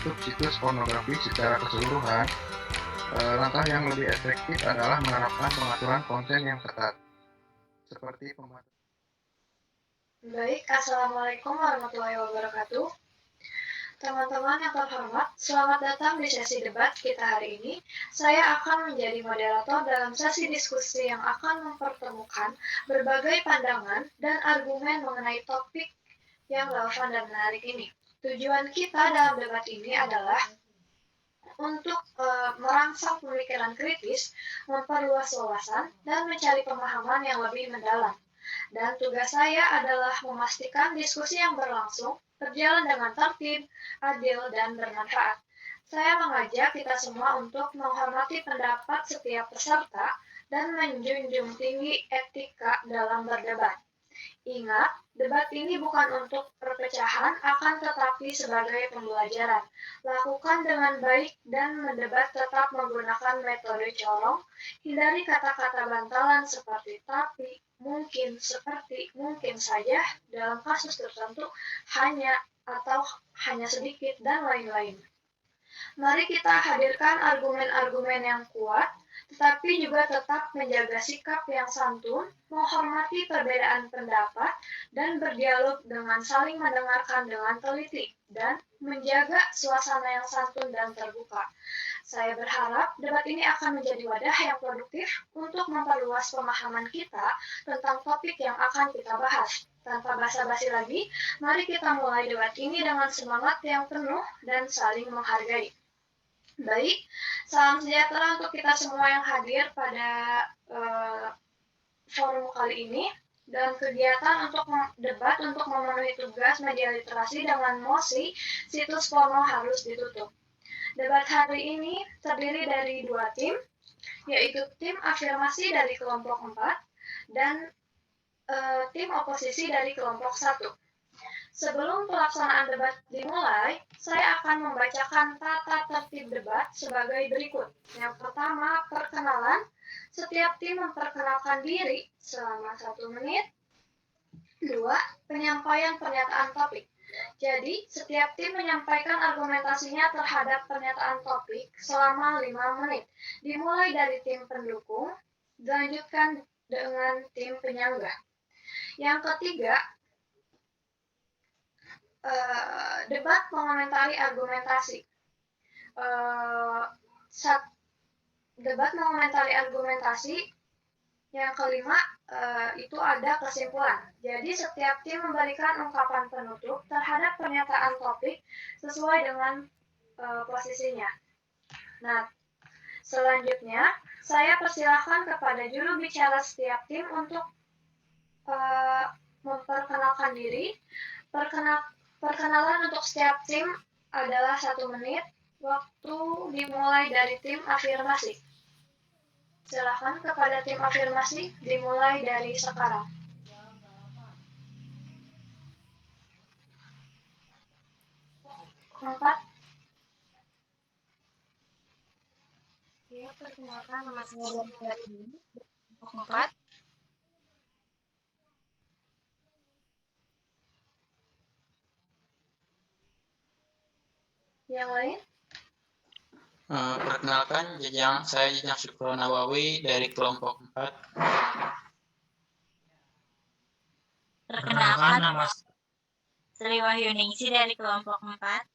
menutup situs pornografi secara keseluruhan, langkah yang lebih efektif adalah menerapkan pengaturan konten yang ketat, seperti pembatasan. Baik, Assalamualaikum warahmatullahi wabarakatuh. Teman-teman yang terhormat, selamat datang di sesi debat kita hari ini. Saya akan menjadi moderator dalam sesi diskusi yang akan mempertemukan berbagai pandangan dan argumen mengenai topik yang relevan dan menarik ini. Tujuan kita dalam debat ini adalah untuk merangsang pemikiran kritis, memperluas wawasan, dan mencari pemahaman yang lebih mendalam. Dan tugas saya adalah memastikan diskusi yang berlangsung berjalan dengan tertib, adil, dan bermanfaat. Saya mengajak kita semua untuk menghormati pendapat setiap peserta dan menjunjung tinggi etika dalam berdebat. Ingat, debat ini bukan untuk perpecahan, akan tetapi sebagai pembelajaran. Lakukan dengan baik dan mendebat tetap menggunakan metode colong. Hindari kata-kata bantalan seperti tapi, mungkin, seperti, mungkin saja, dalam kasus tertentu, hanya atau hanya sedikit, dan lain-lain. Mari kita hadirkan argumen-argumen yang kuat, tetapi juga tetap menjaga sikap yang santun, menghormati perbedaan pendapat, dan berdialog dengan saling mendengarkan dengan teliti, dan menjaga suasana yang santun dan terbuka. Saya berharap debat ini akan menjadi wadah yang produktif untuk memperluas pemahaman kita tentang topik yang akan kita bahas. Tanpa basa-basi lagi, mari kita mulai debat ini dengan semangat yang penuh dan saling menghargai. Baik, salam sejahtera untuk kita semua yang hadir pada forum kali ini, dan kegiatan untuk debat untuk memenuhi tugas media literasi dengan mosi situs porno harus ditutup. Debat hari ini terdiri dari 2 tim, yaitu tim afirmasi dari kelompok 4 dan tim oposisi dari kelompok 1. Sebelum pelaksanaan debat dimulai, saya akan membacakan tata tertib debat sebagai berikut. Yang pertama, perkenalan. Setiap tim memperkenalkan diri selama 1 menit. 2. Penyampaian pernyataan topik. Jadi, setiap tim menyampaikan argumentasinya terhadap pernyataan topik selama 5 menit. Dimulai dari tim pendukung, dilanjutkan dengan tim penyangga. Yang ketiga, debat mengomentari argumentasi. Debat mengomentari argumentasi. Yang kelima, itu ada kesimpulan. Jadi setiap tim memberikan ungkapan penutup terhadap pernyataan topik sesuai dengan posisinya. Nah, selanjutnya saya persilahkan kepada juru bicara setiap tim untuk memperkenalkan diri. Perkenalan untuk setiap tim adalah 1 menit. Waktu dimulai dari tim afirmasi. Silakan kepada tim afirmasi dimulai dari sekarang. Empat. Ya, perkenalkan nama saya dari kelompok 4. Yang lain? Perkenalkan, saya Jejang Syukron Nawawi dari kelompok 4. Perkenalkan, nama Sri Wahyuningsi dari kelompok 4.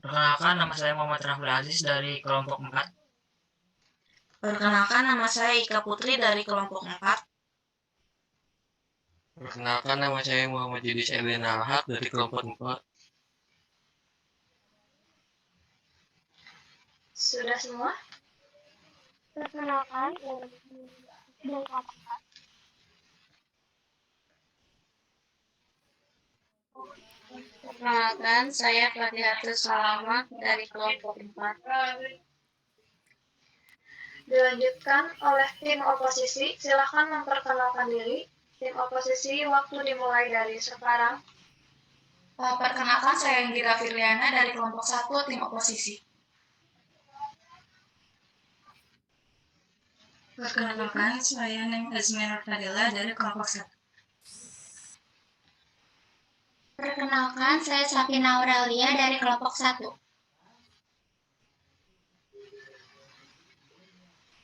Perkenalkan, nama saya Muhammad Rahul Aziz dari kelompok 4. Perkenalkan, nama saya Ika Putri dari kelompok 4. Perkenalkan, nama saya Muhammad Yudis Elena Alhaq dari kelompok 4. Sudah semua? Perkenalkan, dari kelompok 4. Perkenalkan, saya Fatihatul Salama dari kelompok 4. Dilanjutkan oleh tim oposisi. Silakan memperkenalkan diri. Tim oposisi, waktu dimulai dari sekarang. Perkenalkan, saya Indira Firliana dari kelompok 1, tim oposisi. Perkenalkan, saya Neng Azmi Nurfadila dari kelompok 1. Perkenalkan, saya Sapina Aurelia dari kelompok 1.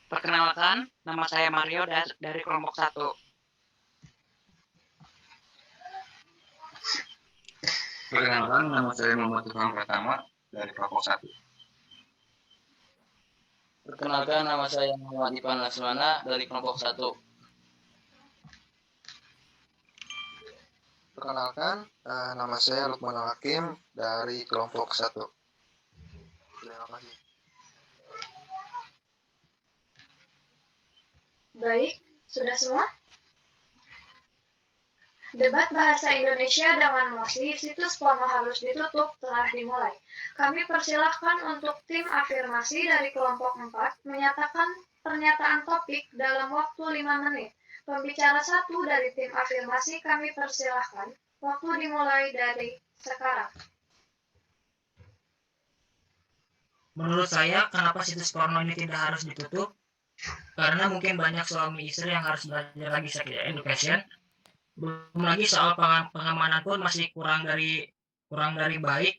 Perkenalkan, nama saya Mario dari kelompok 1. Perkenalkan, nama saya Muhammad Tuhan Pratama dari kelompok 1. Perkenalkan, nama saya Muhammad Ipan Lasmana dari kelompok 1. Perkenalkan, nama saya Lukman Al-Hakim dari kelompok 1. Terima kasih. Baik, sudah semua? Debat bahasa Indonesia dengan mosi situs porno harus ditutup telah dimulai. Kami persilahkan untuk tim afirmasi dari kelompok 4 menyatakan pernyataan topik dalam waktu 5 menit. Pembicara 1 dari tim afirmasi kami persilahkan. Waktu dimulai dari sekarang. Menurut saya, kenapa situs porno ini tidak harus ditutup? Karena mungkin banyak suami istri yang harus belajar lagi sex education. Belum lagi soal pengamanan pun masih kurang dari baik,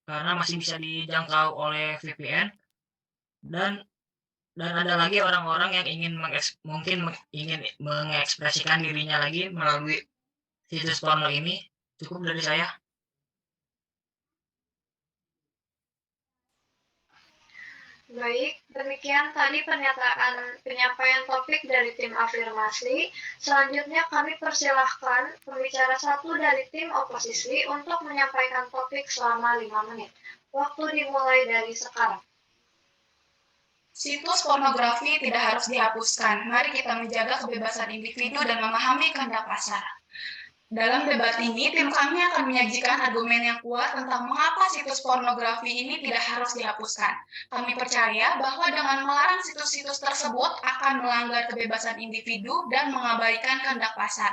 karena masih bisa dijangkau oleh VPN. Dan ada lagi orang-orang yang ingin mengekspresikan dirinya lagi melalui situs porno ini. Cukup dari saya. Baik, demikian tadi penyampaian topik dari tim afirmasi. Selanjutnya kami persilahkan pembicara 1 dari tim oposisi untuk menyampaikan topik selama 5 menit. Waktu dimulai dari sekarang. Situs pornografi tidak harus dihapuskan. Mari kita menjaga kebebasan individu dan memahami kehendak pasar. Dalam debat ini, tim kami akan menyajikan argumen yang kuat tentang mengapa situs pornografi ini tidak harus dihapuskan. Kami percaya bahwa dengan melarang situs-situs tersebut akan melanggar kebebasan individu dan mengabaikan kehendak pasar.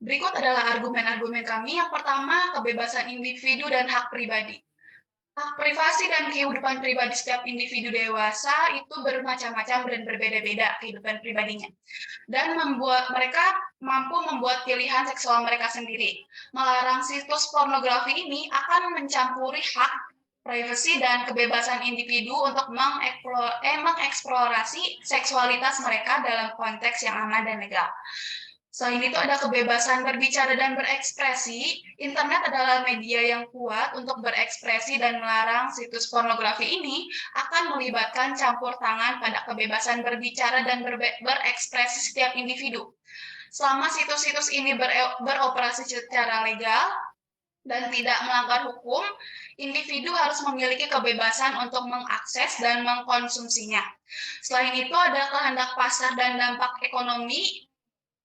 Berikut adalah argumen-argumen kami. Yang pertama, kebebasan individu dan hak pribadi. Hak privasi dan kehidupan pribadi setiap individu dewasa itu bermacam-macam dan berbeda-beda kehidupan pribadinya. Dan mereka mampu membuat pilihan seksual mereka sendiri. Melarang situs pornografi ini akan mencampuri hak privasi dan kebebasan individu untuk mengeksplorasi seksualitas mereka dalam konteks yang aman dan legal. Selain itu ada kebebasan berbicara dan berekspresi. Internet adalah media yang kuat untuk berekspresi dan melarang situs pornografi ini akan melibatkan campur tangan pada kebebasan berbicara dan berekspresi setiap individu. Selama situs-situs ini beroperasi secara legal dan tidak melanggar hukum, individu harus memiliki kebebasan untuk mengakses dan mengkonsumsinya. Selain itu ada kehendak pasar dan dampak ekonomi.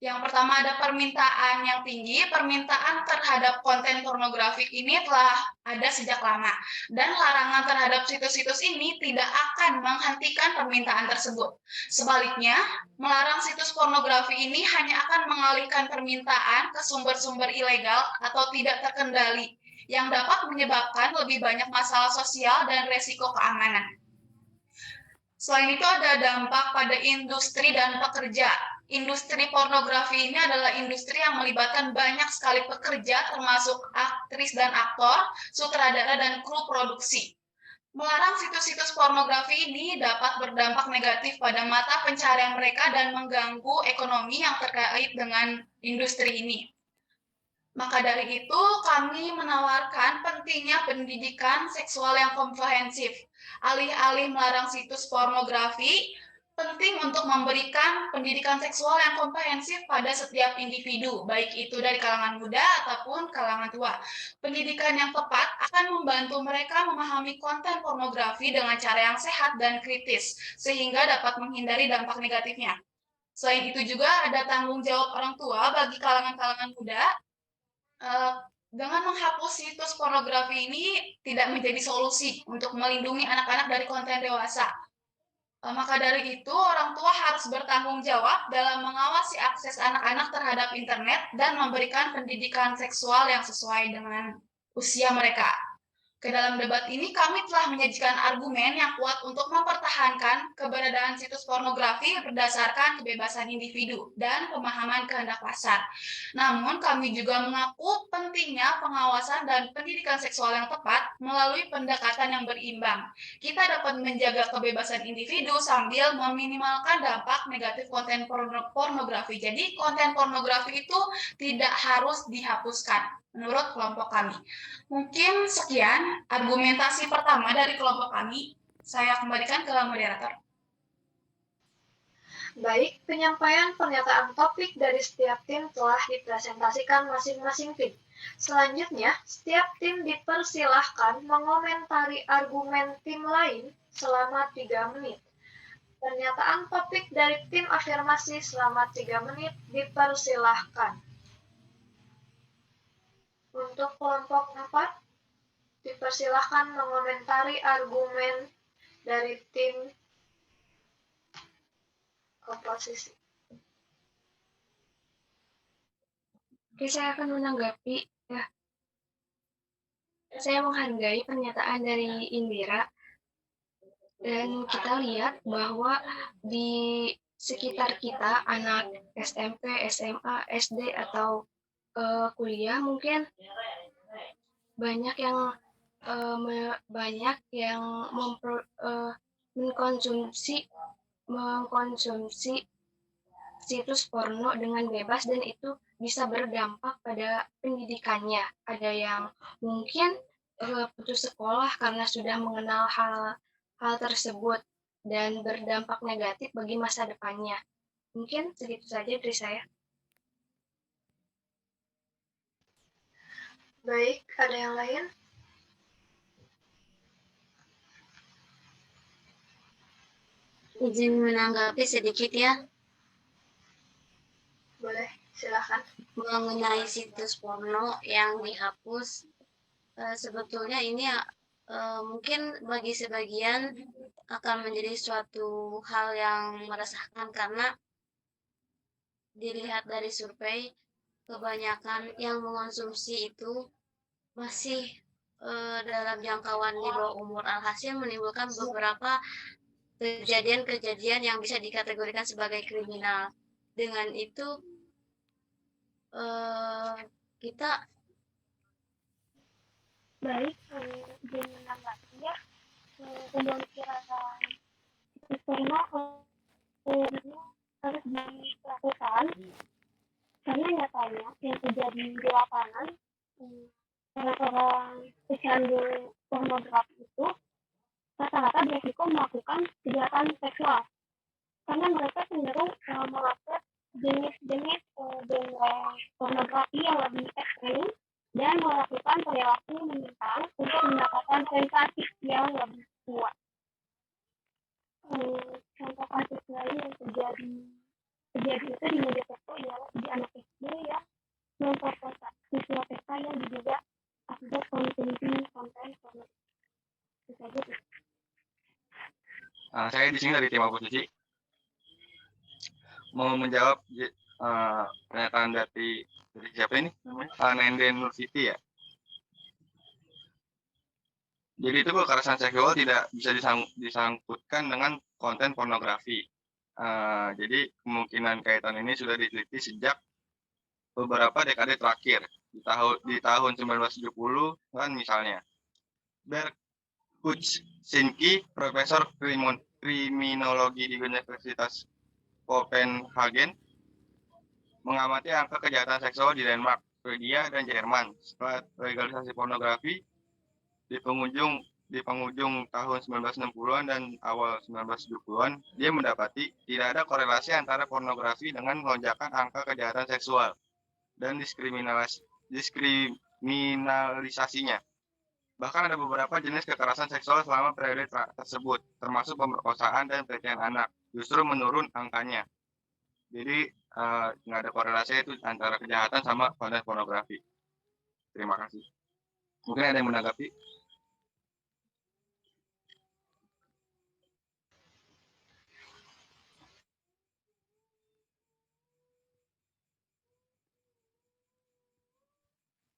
Yang pertama ada permintaan yang tinggi. Permintaan terhadap konten pornografik ini telah ada sejak lama. Dan larangan terhadap situs-situs ini tidak akan menghentikan permintaan tersebut. Sebaliknya, melarang situs pornografi ini hanya akan mengalihkan permintaan ke sumber-sumber ilegal atau tidak terkendali, yang dapat menyebabkan lebih banyak masalah sosial dan resiko keamanan. Selain itu ada dampak pada industri dan pekerja. Industri pornografi ini adalah industri yang melibatkan banyak sekali pekerja, termasuk aktris dan aktor, sutradara, dan kru produksi. Melarang situs-situs pornografi ini dapat berdampak negatif pada mata pencarian mereka dan mengganggu ekonomi yang terkait dengan industri ini. Maka dari itu, kami menawarkan pentingnya pendidikan seksual yang komprehensif. Alih-alih melarang situs pornografi, penting untuk memberikan pendidikan seksual yang komprehensif pada setiap individu, baik itu dari kalangan muda ataupun kalangan tua. Pendidikan yang tepat akan membantu mereka memahami konten pornografi dengan cara yang sehat dan kritis, sehingga dapat menghindari dampak negatifnya. Selain itu juga ada tanggung jawab orang tua bagi kalangan-kalangan muda. Dengan menghapus situs pornografi ini tidak menjadi solusi untuk melindungi anak-anak dari konten dewasa. Maka dari itu, orang tua harus bertanggung jawab dalam mengawasi akses anak-anak terhadap internet dan memberikan pendidikan seksual yang sesuai dengan usia mereka. Ke dalam debat ini, kami telah menyajikan argumen yang kuat untuk mempertahankan keberadaan situs pornografi berdasarkan kebebasan individu dan pemahaman kehendak pasar. Namun, kami juga mengaku pentingnya pengawasan dan pendidikan seksual yang tepat melalui pendekatan yang berimbang. Kita dapat menjaga kebebasan individu sambil meminimalkan dampak negatif konten pornografi. Jadi, konten pornografi itu tidak harus dihapuskan menurut kelompok kami. Mungkin sekian argumentasi pertama dari kelompok kami. Saya kembalikan ke moderator. Baik, penyampaian pernyataan topik dari setiap tim telah dipresentasikan masing-masing tim. Selanjutnya, setiap tim dipersilahkan mengomentari argumen tim lain selama 3 menit. Pernyataan topik dari tim afirmasi selama 3 menit dipersilahkan. Untuk kelompok 4, dipersilahkan mengomentari argumen dari tim oposisi. Oke, saya akan menanggapi ya. Saya menghargai pernyataan dari Indira dan kita lihat bahwa di sekitar kita anak SMP, SMA, SD atau kuliah mungkin banyak yang mengkonsumsi situs porno dengan bebas dan itu bisa berdampak pada pendidikannya. Ada yang mungkin putus sekolah karena sudah mengenal hal tersebut dan berdampak negatif bagi masa depannya. Mungkin segitu saja dari saya. Baik, ada yang lain? Izin menanggapi sedikit ya. Boleh, silakan. Mengenai situs porno yang dihapus, sebetulnya ini mungkin bagi sebagian akan menjadi suatu hal yang meresahkan karena dilihat dari survei kebanyakan yang mengonsumsi itu masih dalam jangkauan di bawah umur, alhasil menimbulkan beberapa kejadian-kejadian yang bisa dikategorikan sebagai kriminal. Dengan itu kita Baik, izin menanggapi ya. Pemblokiran situs porno ini harus dilakukan karena nyatanya yang terjadi di lapangan orang-orang pecandu pornografi itu rata-rata beresiko melakukan kejahatan seksual karena mereka cenderung mengakses jenis-jenis genre pornografi yang lebih ekstrim dan melakukan perilaku menyimpang untuk mendapatkan sensasi yang lebih kuat. Contoh kasus lain yang terjadi itu di media sosial ialah di anak SD yang memperkosa siswa TK yang diduga akibat konsumsi konten pornografi. Itu saja. Saya di sini dari tim oposisi mau menjawab pernyataan dari siapa ini namanya Nenden Nur Siti ya. Jadi itu kekerasan seksual tidak bisa disangkutkan dengan konten pornografi. Jadi kemungkinan kaitan ini sudah diteliti sejak beberapa dekade terakhir. Di tahun 1970 kan misalnya. Berkutsinski, profesor kriminologi di Universitas Copenhagen, mengamati angka kejahatan seksual di Denmark, Swedia, dan Jerman. Setelah legalisasi pornografi di penghujung tahun 1960-an dan awal 1970-an, dia mendapati tidak ada korelasi antara pornografi dengan lonjakan angka kejahatan seksual dan diskriminalisasinya. Bahkan ada beberapa jenis kekerasan seksual selama periode tersebut, termasuk pemerkosaan dan pelecehan anak, justru menurun angkanya. Jadi nggak ada korelasi itu antara kejahatan sama konten pornografi. Terima kasih. Mungkin ada yang menanggapi?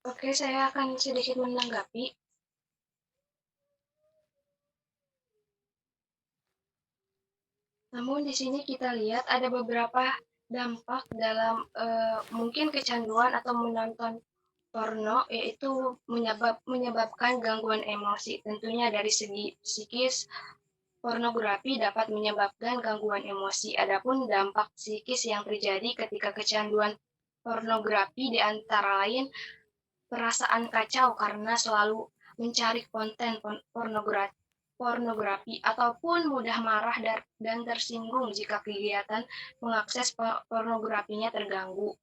Oke, saya akan sedikit menanggapi. Namun di sini kita lihat ada beberapa dampak dalam mungkin kecanduan atau menonton porno, yaitu menyebabkan gangguan emosi. Tentunya dari segi psikis, pornografi dapat menyebabkan gangguan emosi. Adapun dampak psikis yang terjadi ketika kecanduan pornografi di antara lain perasaan kacau karena selalu mencari konten pornografi ataupun mudah marah dan tersinggung jika kegiatan mengakses pornografinya terganggu.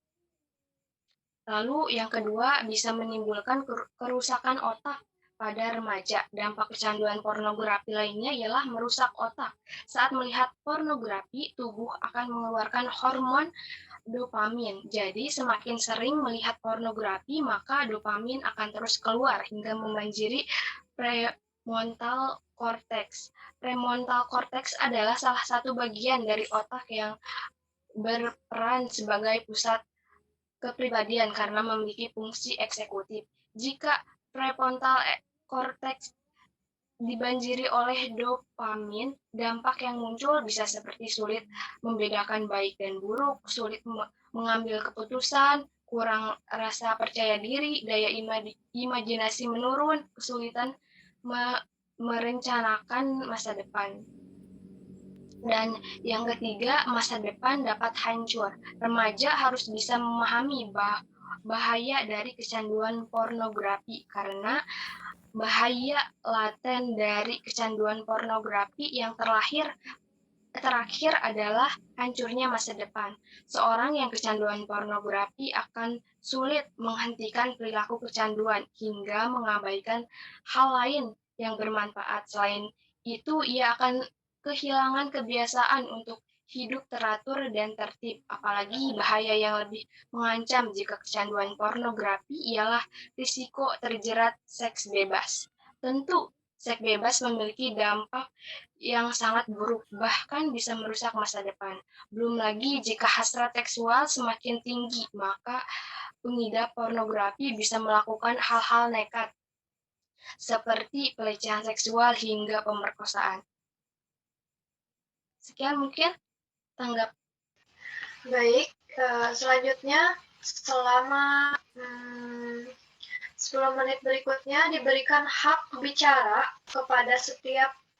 Lalu yang kedua bisa menimbulkan kerusakan otak pada remaja. Dampak kecanduan pornografi lainnya ialah merusak otak. Saat melihat pornografi, tubuh akan mengeluarkan hormon dopamin. Jadi semakin sering melihat pornografi, maka dopamin akan terus keluar hingga membanjiri prefrontal cortex. Prefrontal cortex adalah salah satu bagian dari otak yang berperan sebagai pusat kepribadian karena memiliki fungsi eksekutif. Jika prefrontal cortex dibanjiri oleh dopamin, dampak yang muncul bisa seperti sulit membedakan baik dan buruk, sulit mengambil keputusan, kurang rasa percaya diri, daya imajinasi menurun, kesulitan merencanakan masa depan. Dan yang ketiga, masa depan dapat hancur. Remaja harus bisa memahami bahaya dari kecanduan pornografi karena bahaya laten dari kecanduan pornografi yang terakhir adalah hancurnya masa depan. Seorang yang kecanduan pornografi akan sulit menghentikan perilaku kecanduan hingga mengabaikan hal lain yang bermanfaat. Selain itu, ia akan kehilangan kebiasaan untuk hidup teratur dan tertib. Apalagi bahaya yang lebih mengancam jika kecanduan pornografi ialah risiko terjerat seks bebas. Tentu, seks bebas memiliki dampak yang sangat buruk, bahkan bisa merusak masa depan. Belum lagi jika hasrat seksual semakin tinggi, maka pengidap pornografi bisa melakukan hal-hal nekat, seperti pelecehan seksual hingga pemerkosaan. Sekian mungkin tanggap. Baik, selanjutnya selama 10 menit berikutnya diberikan hak bicara kepada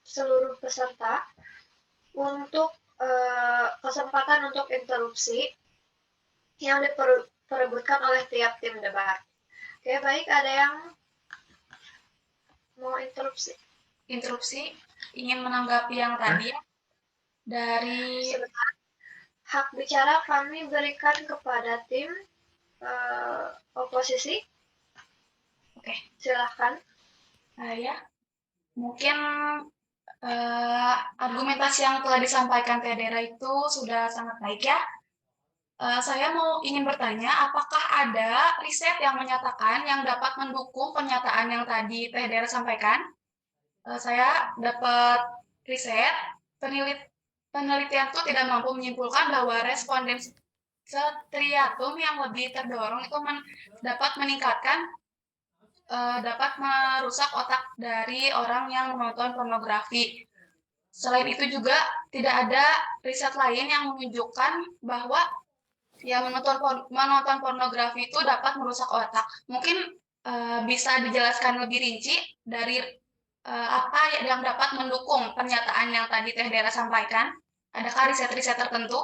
seluruh peserta untuk kesempatan untuk interupsi yang diperebutkan oleh tiap tim debat. Oke, baik, ada yang mau interupsi? Interupsi, ingin menanggapi yang tadi ya, dari Sebentar. Hak bicara kami berikan kepada tim oposisi. Oke. Silahkan. Ya, mungkin argumentasi yang telah disampaikan Teh Dera itu sudah sangat baik ya. Saya ingin bertanya, apakah ada riset yang menyatakan yang dapat mendukung pernyataan yang tadi Teh Dera sampaikan? Saya dapat riset, penelitian itu tidak mampu menyimpulkan bahwa responden striatum yang lebih terdorong itu dapat meningkatkan, dapat merusak otak dari orang yang menonton pornografi. Selain itu juga tidak ada riset lain yang menunjukkan bahwa ya menonton pornografi itu dapat merusak otak. Mungkin bisa dijelaskan lebih rinci dari apa yang dapat mendukung pernyataan yang tadi Teh Dera sampaikan? Adakah riset-riset tertentu?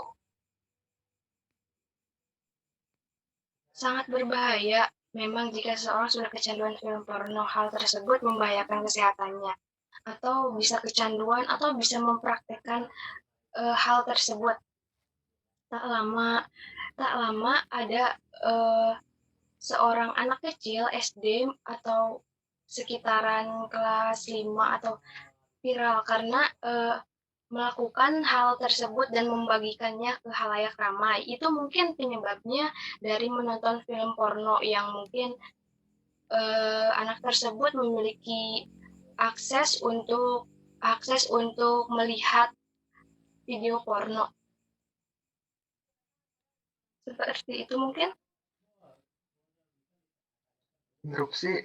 Sangat berbahaya. Memang jika seorang sudah kecanduan film porno, hal tersebut membahayakan kesehatannya. Atau bisa kecanduan atau bisa mempraktekkan hal tersebut. Tak lama ada seorang anak kecil SD atau sekitaran kelas 5 atau viral karena melakukan hal tersebut dan membagikannya ke khalayak ramai. Itu mungkin penyebabnya dari menonton film porno yang mungkin anak tersebut memiliki akses untuk melihat video porno. Seperti itu mungkin. Interupsi